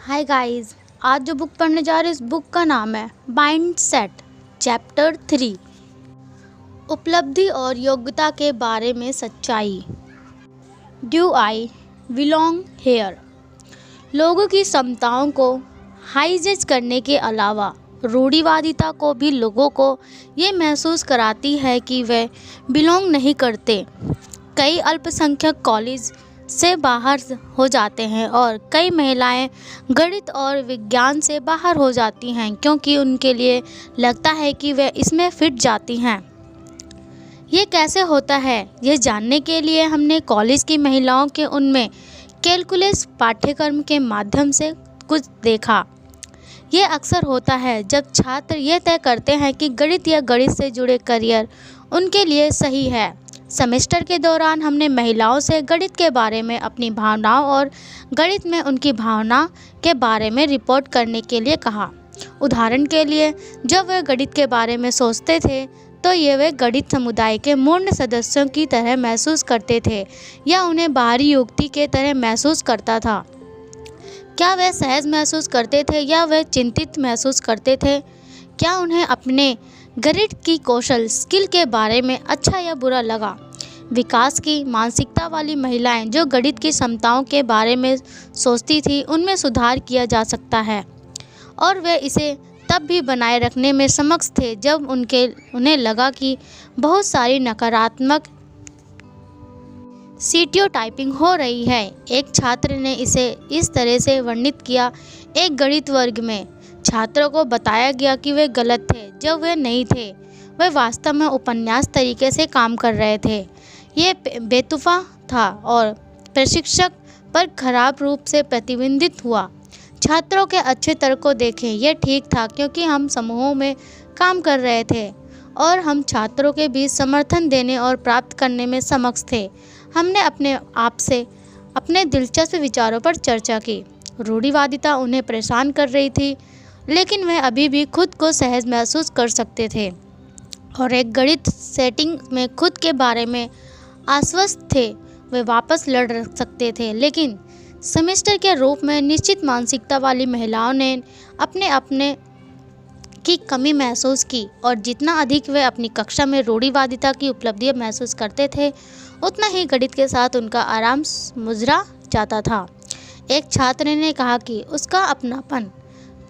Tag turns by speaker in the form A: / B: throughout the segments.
A: Hi guys. आज जो book पढ़ने जा रहे हैं, इस बुक का नाम है माइंडसेट चैप्टर 3, उपलब्धि और योग्यता के बारे में सच्चाई। Do I belong here. लोगों की क्षमताओं को हाईजेज करने के अलावा रूढ़िवादिता को भी लोगों को ये महसूस कराती है कि वे बिलोंग नहीं करते। कई अल्पसंख्यक कॉलेज से बाहर हो जाते हैं और कई महिलाएं गणित और विज्ञान से बाहर हो जाती हैं क्योंकि उनके लिए लगता है कि वे इसमें फिट जाती हैं। ये कैसे होता है, ये जानने के लिए हमने कॉलेज की महिलाओं के उनमें कैलकुलस पाठ्यक्रम के माध्यम से कुछ देखा। ये अक्सर होता है जब छात्र ये तय करते हैं कि गणित या गणित से जुड़े करियर उनके लिए सही है। सेमेस्टर के दौरान हमने महिलाओं से गणित के बारे में अपनी भावनाओं और गणित में उनकी भावना के बारे में रिपोर्ट करने के लिए कहा। उदाहरण के लिए, जब वे गणित के बारे में सोचते थे तो ये वे गणित समुदाय के मूर्ण सदस्यों की तरह महसूस करते थे या उन्हें बाहरी युक्ति के तरह महसूस करता था। क्या वे सहज महसूस करते थे या वे चिंतित महसूस करते थे? क्या उन्हें अपने गणित की कौशल स्किल के बारे में अच्छा या बुरा लगा? विकास की मानसिकता वाली महिलाएं जो गणित की क्षमताओं के बारे में सोचती थी, उनमें सुधार किया जा सकता है और वे इसे तब भी बनाए रखने में सक्षम थे जब उन्हें लगा कि बहुत सारी नकारात्मक स्टीरियोटाइपिंग हो रही है। एक छात्र ने इसे इस तरह से वर्णित किया, एक गणित वर्ग में छात्रों को बताया गया कि वे गलत थे जब वे नहीं थे। वे वास्तव में उपन्यास तरीके से काम कर रहे थे। ये बेतुफा था और प्रशिक्षक पर खराब रूप से प्रतिबिंबित हुआ। छात्रों के अच्छे तर्क को देखें, यह ठीक था क्योंकि हम समूहों में काम कर रहे थे और हम छात्रों के बीच समर्थन देने और प्राप्त करने में सक्षम थे। हमने अपने आप से अपने दिलचस्प विचारों पर चर्चा की। रूढ़िवादिता उन्हें परेशान कर रही थी, लेकिन वे अभी भी खुद को सहज महसूस कर सकते थे और एक गणित सेटिंग में खुद के बारे में आश्वस्त थे। वे वापस लड़ सकते थे, लेकिन सेमेस्टर के रूप में निश्चित मानसिकता वाली महिलाओं ने अपने की कमी महसूस की और जितना अधिक वे अपनी कक्षा में रूढ़िवादिता की उपलब्धियां महसूस करते थे, उतना ही गणित के साथ उनका आराम मुजरा जाता था। एक छात्र ने कहा कि उसका अपनापन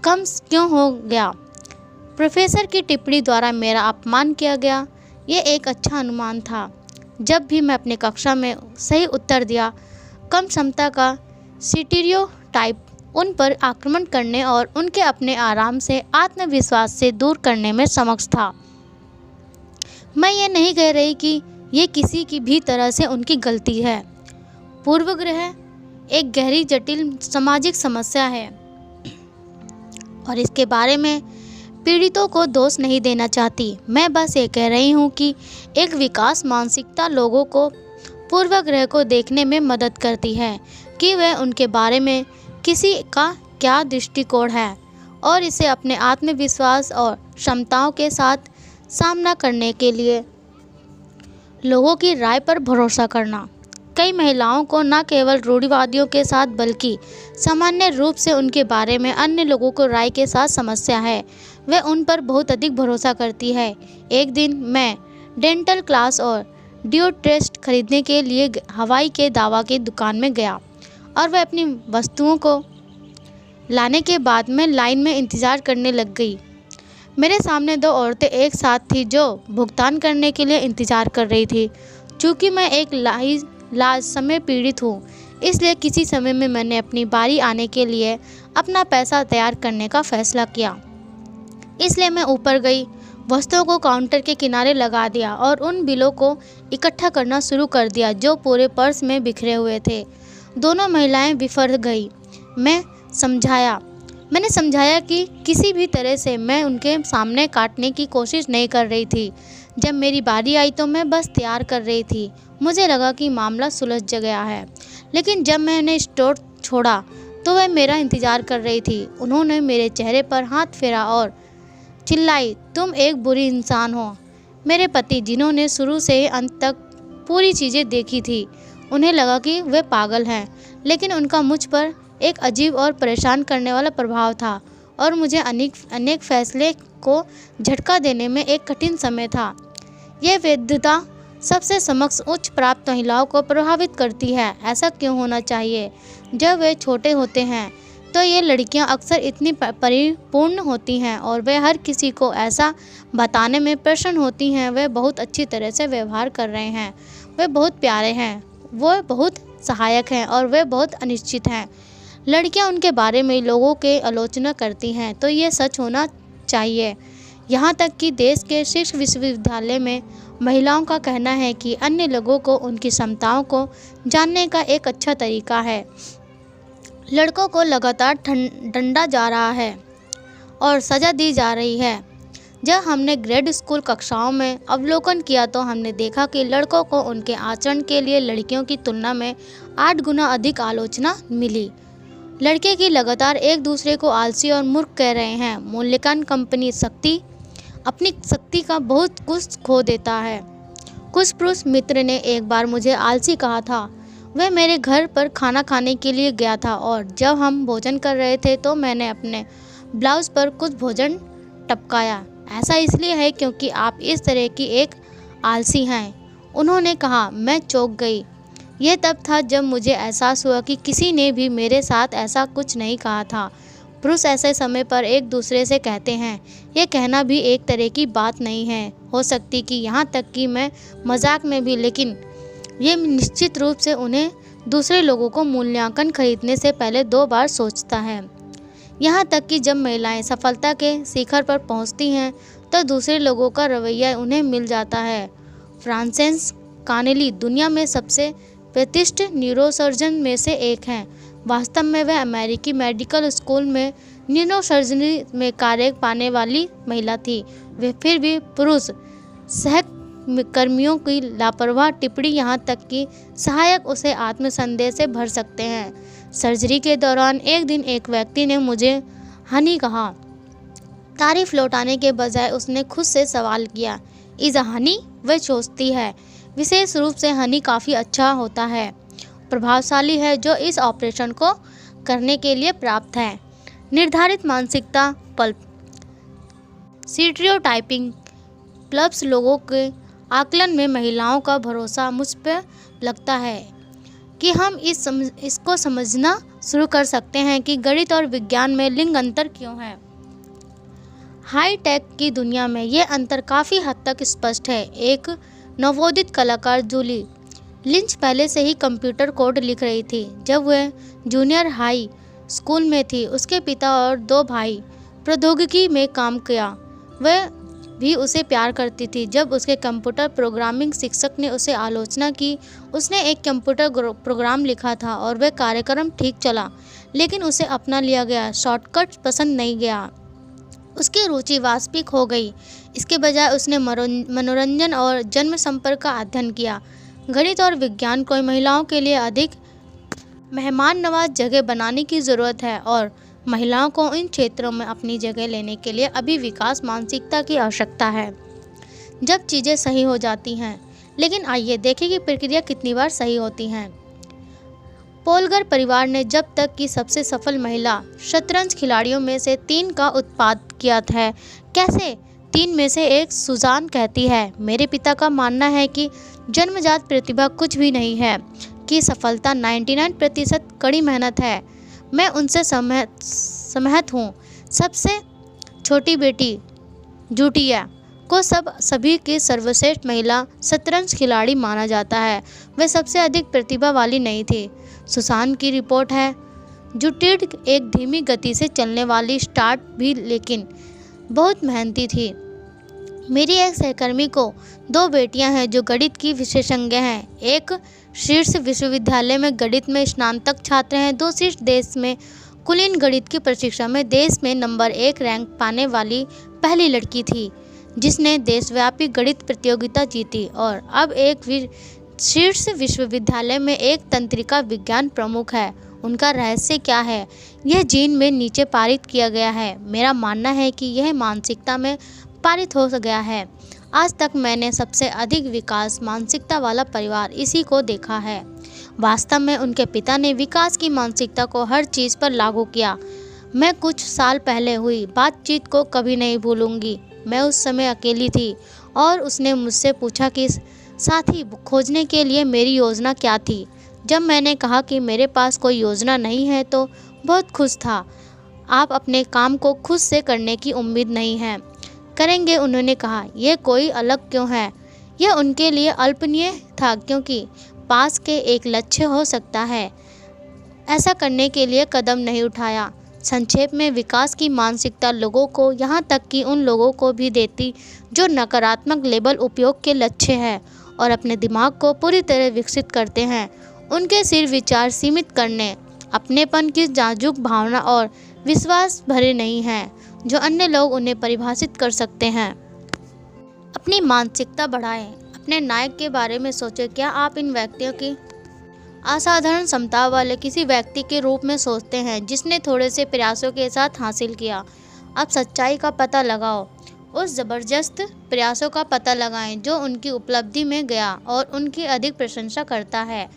A: कम क्यों हो गया। प्रोफेसर की टिप्पणी द्वारा मेरा अपमान किया गया। यह एक अच्छा अनुमान था। जब भी मैं अपनी कक्षा में सही उत्तर दिया, कम क्षमता का स्टीरियोटाइप उन पर आक्रमण करने और उनके अपने आराम से आत्मविश्वास से दूर करने में सक्षम था। मैं ये नहीं कह रही कि ये किसी की भी तरह से उनकी गलती है। पूर्वग्रह एक गहरी जटिल सामाजिक समस्या है और इसके बारे में पीड़ितों को दोष नहीं देना चाहती। मैं बस ये कह रही हूँ कि एक विकास मानसिकता लोगों को पूर्वग्रह को देखने में मदद करती है कि वे उनके बारे में किसी का क्या दृष्टिकोण है और इसे अपने आत्मविश्वास और क्षमताओं के साथ सामना करने के लिए लोगों की राय पर भरोसा करना। कई महिलाओं को न केवल रूढ़िवादियों के साथ बल्कि सामान्य रूप से उनके बारे में अन्य लोगों को राय के साथ समस्या है। वे उन पर बहुत अधिक भरोसा करती है। एक दिन मैं डेंटल क्लास और ड्यू टेस्ट खरीदने के लिए हवाई के दवा की दुकान में गया और वह अपनी वस्तुओं को लाने के बाद मैं लाइन में इंतज़ार करने लग गई। मेरे सामने दो औरतें एक साथ थीं जो भुगतान करने के लिए इंतज़ार कर रही थी। चूँकि मैं एक लाज समय पीड़ित हूँ, इसलिए किसी समय में मैंने अपनी बारी आने के लिए अपना पैसा तैयार करने का फैसला किया। इसलिए मैं ऊपर गई, वस्तुओं को काउंटर के किनारे लगा दिया और उन बिलों को इकट्ठा करना शुरू कर दिया जो पूरे पर्स में बिखरे हुए थे। दोनों महिलाएं बिफर गई। मैंने समझाया कि किसी भी तरह से मैं उनके सामने काटने की कोशिश नहीं कर रही थी। जब मेरी बारी आई तो मैं बस तैयार कर रही थी। मुझे लगा कि मामला सुलझ गया है, लेकिन जब मैंने स्टोर छोड़ा तो वह मेरा इंतज़ार कर रही थी। उन्होंने मेरे चेहरे पर हाथ फेरा और चिल्लाई, तुम एक बुरी इंसान हो। मेरे पति, जिन्होंने शुरू से अंत तक पूरी चीज़ें देखी थी, उन्हें लगा कि वे पागल हैं, लेकिन उनका मुझ पर एक अजीब और परेशान करने वाला प्रभाव था और मुझे अनेक फैसले को झटका देने में एक कठिन समय था। यह वैधता सबसे समक्ष उच्च प्राप्त महिलाओं को प्रभावित करती है। ऐसा क्यों होना चाहिए? जब वे छोटे होते हैं तो ये लड़कियां अक्सर इतनी परिपूर्ण होती हैं और वे हर किसी को ऐसा बताने में प्रसन्न होती हैं वे बहुत अच्छी तरह से व्यवहार कर रहे हैं, वे बहुत प्यारे हैं, वो बहुत सहायक हैं और वे बहुत अनिश्चित हैं। लड़कियां उनके बारे में लोगों के आलोचना करती हैं तो ये सच होना चाहिए। यहाँ तक कि देश के शीर्ष विश्वविद्यालय में महिलाओं का कहना है कि अन्य लोगों को उनकी क्षमताओं को जानने का एक अच्छा तरीका है। लड़कों को लगातार डंडा जा रहा है और सज़ा दी जा रही है। जब हमने ग्रेड स्कूल कक्षाओं में अवलोकन किया तो हमने देखा कि लड़कों को उनके आचरण के लिए लड़कियों की तुलना में 8 गुना अधिक आलोचना मिली। लड़के की लगातार एक दूसरे को आलसी और मूर्ख कह रहे हैं। मूल्यांकन कंपनी अपनी शक्ति का बहुत कुछ खो देता है। कुछ पुरुष मित्र ने एक बार मुझे आलसी कहा था। वह मेरे घर पर खाना खाने के लिए गया था और जब हम भोजन कर रहे थे तो मैंने अपने ब्लाउज पर कुछ भोजन टपकाया। ऐसा इसलिए है क्योंकि आप इस तरह की एक आलसी हैं, उन्होंने कहा। मैं चौंक गई। यह तब था जब मुझे एहसास हुआ कि किसी ने भी मेरे साथ ऐसा कुछ नहीं कहा था। पुरुष ऐसे समय पर एक दूसरे से कहते हैं। यह कहना भी एक तरह की बात नहीं है, हो सकती कि यहाँ तक कि मैं मजाक में भी, लेकिन ये निश्चित रूप से उन्हें दूसरे लोगों को मूल्यांकन खरीदने से पहले 2 बार सोचता है। यहाँ तक कि जब महिलाएं सफलता के शिखर पर पहुँचती हैं तो दूसरे लोगों का रवैया उन्हें मिल जाता है। फ्रांसेस कानेली दुनिया में सबसे प्रतिष्ठित न्यूरोसर्जन में से एक हैं। वास्तव में वह अमेरिकी मेडिकल स्कूल में न्यूरोसर्जरी में कार्य पाने वाली महिला थी। वे फिर भी पुरुष सहकर्मियों की लापरवाह टिप्पणी, यहाँ तक कि सहायक, उसे आत्मसंदेह से भर सकते हैं। सर्जरी के दौरान एक दिन एक व्यक्ति ने मुझे हनी कहा। तारीफ लौटाने के बजाय उसने खुद से सवाल किया, इज़ हनी? वह सोचती है विशेष रूप से हनी काफ़ी अच्छा होता है, प्रभावशाली है, जो इस ऑपरेशन को करने के लिए प्राप्त है। निर्धारित मानसिकता पल्प स्टीरियोटाइपिंग प्लस लोगों के आकलन में महिलाओं का भरोसा। मुझ पर लगता है कि हम इसको समझना शुरू कर सकते हैं कि गणित और विज्ञान में लिंग अंतर क्यों है। हाई टेक की दुनिया में ये अंतर काफ़ी हद तक स्पष्ट है। एक नवोदित कलाकार जूली लिंच पहले से ही कंप्यूटर कोड लिख रही थी जब वह जूनियर हाई स्कूल में थी। उसके पिता और 2 भाई प्रौद्योगिकी में काम किया। वह भी उसे प्यार करती थी। जब उसके कंप्यूटर प्रोग्रामिंग शिक्षक ने उसे आलोचना की, उसने एक कंप्यूटर प्रोग्राम लिखा था और वह कार्यक्रम ठीक चला, लेकिन उसे अपना लिया गया शॉर्टकट पसंद नहीं गया। उसकी रुचि वास्तविक हो गई। इसके बजाय उसने मनोरंजन और जन्म संपर्क का अध्ययन किया। गणित और विज्ञान को महिलाओं के लिए अधिक मेहमान नवाज जगह बनाने की ज़रूरत है और महिलाओं को इन क्षेत्रों में अपनी जगह लेने के लिए अभी विकास मानसिकता की आवश्यकता है जब चीज़ें सही हो जाती हैं। लेकिन आइए देखें कि प्रक्रिया कितनी बार सही होती हैं। पोलगर परिवार ने जब तक की सबसे सफल महिला शतरंज खिलाड़ियों में से 3 का उत्पाद किया है। कैसे? 3 में से एक सुजान कहती है, मेरे पिता का मानना है कि जन्मजात प्रतिभा कुछ भी नहीं है, कि सफलता 99% कड़ी मेहनत है। मैं उनसे सहमत हूँ। सबसे छोटी बेटी जूटिया को सभी की सर्वश्रेष्ठ महिला शतरंज खिलाड़ी माना जाता है। वह सबसे अधिक प्रतिभा वाली नहीं थी। सुसान की रिपोर्ट है, जुटिड एक धीमी गति से चलने वाली स्टार्ट भी, लेकिन बहुत मेहनती थी। मेरी एक सहकर्मी को 2 बेटियां हैं जो गणित की विशेषज्ञ हैं। एक शीर्ष विश्वविद्यालय में गणित में स्नातक छात्र हैं। दूसरी देश में कुलीन गणित की परीक्षा में देश में नंबर 1 रैंक पाने वाली पहली लड़की थी जिसने देशव्यापी गणित प्रतियोगिता जीती और अब एक शीर्ष विश्वविद्यालय में एक तंत्रिका विज्ञान प्रमुख है। उनका रहस्य क्या है? यह जीन में नीचे पारित किया गया है। मेरा मानना है कि यह मानसिकता में पारित हो गया है। आज तक मैंने सबसे अधिक विकास मानसिकता वाला परिवार इसी को देखा है। वास्तव में उनके पिता ने विकास की मानसिकता को हर चीज़ पर लागू किया। मैं कुछ साल पहले हुई बातचीत को कभी नहीं भूलूंगी। मैं उस समय अकेली थी और उसने मुझसे पूछा कि साथी खोजने के लिए मेरी योजना क्या थी। जब मैंने कहा कि मेरे पास कोई योजना नहीं है तो बहुत खुश था। आप अपने काम को खुद से करने की उम्मीद नहीं है करेंगे, उन्होंने कहा। यह कोई अलग क्यों है? यह उनके लिए अल्पनीय था क्योंकि पास के एक लक्ष्य हो सकता है, ऐसा करने के लिए कदम नहीं उठाया। संक्षेप में, विकास की मानसिकता लोगों को, यहाँ तक कि उन लोगों को भी देती जो नकारात्मक लेबल उपयोग के लक्ष्य है और अपने दिमाग को पूरी तरह विकसित करते हैं। उनके सिर विचार सीमित करने, अपनेपन की नाजुक भावना और विश्वास भरे नहीं हैं जो अन्य लोग उन्हें परिभाषित कर सकते हैं। अपनी मानसिकता बढ़ाएं। अपने नायक के बारे में सोचें। क्या आप इन व्यक्तियों की असाधारण क्षमता वाले किसी व्यक्ति के रूप में सोचते हैं जिसने थोड़े से प्रयासों के साथ हासिल किया? अब सच्चाई का पता लगाओ। उस ज़बरदस्त प्रयासों का पता लगाएं जो उनकी उपलब्धि में गया और उनकी अधिक प्रशंसा करता है।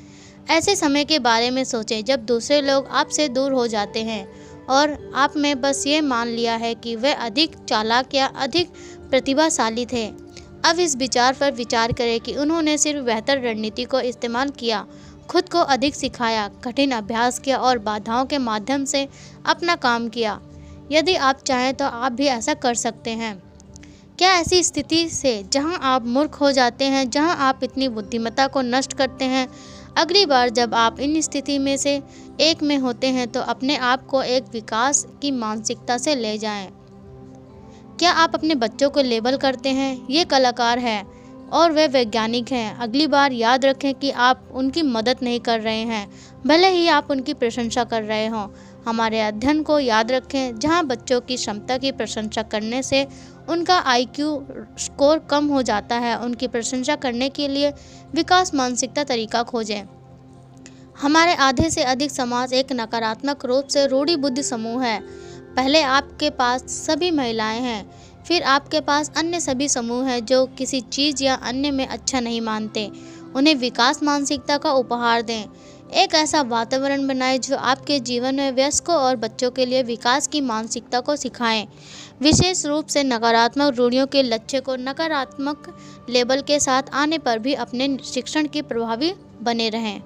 A: ऐसे समय के बारे में सोचें जब दूसरे लोग आपसे दूर हो जाते हैं और आप में बस ये मान लिया है कि वे अधिक चालाक या अधिक प्रतिभाशाली थे। अब इस विचार पर विचार करें कि उन्होंने सिर्फ बेहतर रणनीति को इस्तेमाल किया, खुद को अधिक सिखाया, कठिन अभ्यास किया और बाधाओं के माध्यम से अपना काम किया। यदि आप चाहें तो आप भी ऐसा कर सकते हैं। क्या ऐसी स्थिति से जहां आप मूर्ख हो जाते हैं, जहां आप इतनी बुद्धिमत्ता को नष्ट करते हैं, अगली बार जब आप इन स्थिति में से एक में होते हैं तो अपने आप को एक विकास की मानसिकता से ले जाएं। क्या आप अपने बच्चों को लेबल करते हैं? ये कलाकार है और वे वैज्ञानिक हैं। अगली बार याद रखें कि आप उनकी मदद नहीं कर रहे हैं, भले ही आप उनकी प्रशंसा कर रहे हों। हमारे अध्ययन को याद रखें जहां बच्चों की क्षमता की प्रशंसा करने से उनका IQ स्कोर कम हो जाता है, उनकी प्रशंसा करने के लिए विकास मानसिकता तरीका खोजें। हमारे आधे से अधिक समाज एक नकारात्मक रूप से रूढ़िबद्ध समूह है। पहले आपके पास सभी महिलाएं हैं, फिर आपके पास अन्य सभी समूह हैं जो किसी चीज़ या अन्य में अच्छा नहीं मानते। उन्हें विकास मानसिकता का उपहार दें। एक ऐसा वातावरण बनाएं जो आपके जीवन में वयस्कों और बच्चों के लिए विकास की मानसिकता को सिखाएं, विशेष रूप से नकारात्मक रूढ़ियों के लक्ष्य को नकारात्मक लेबल के साथ आने पर भी अपने शिक्षण की प्रभावी बने रहें।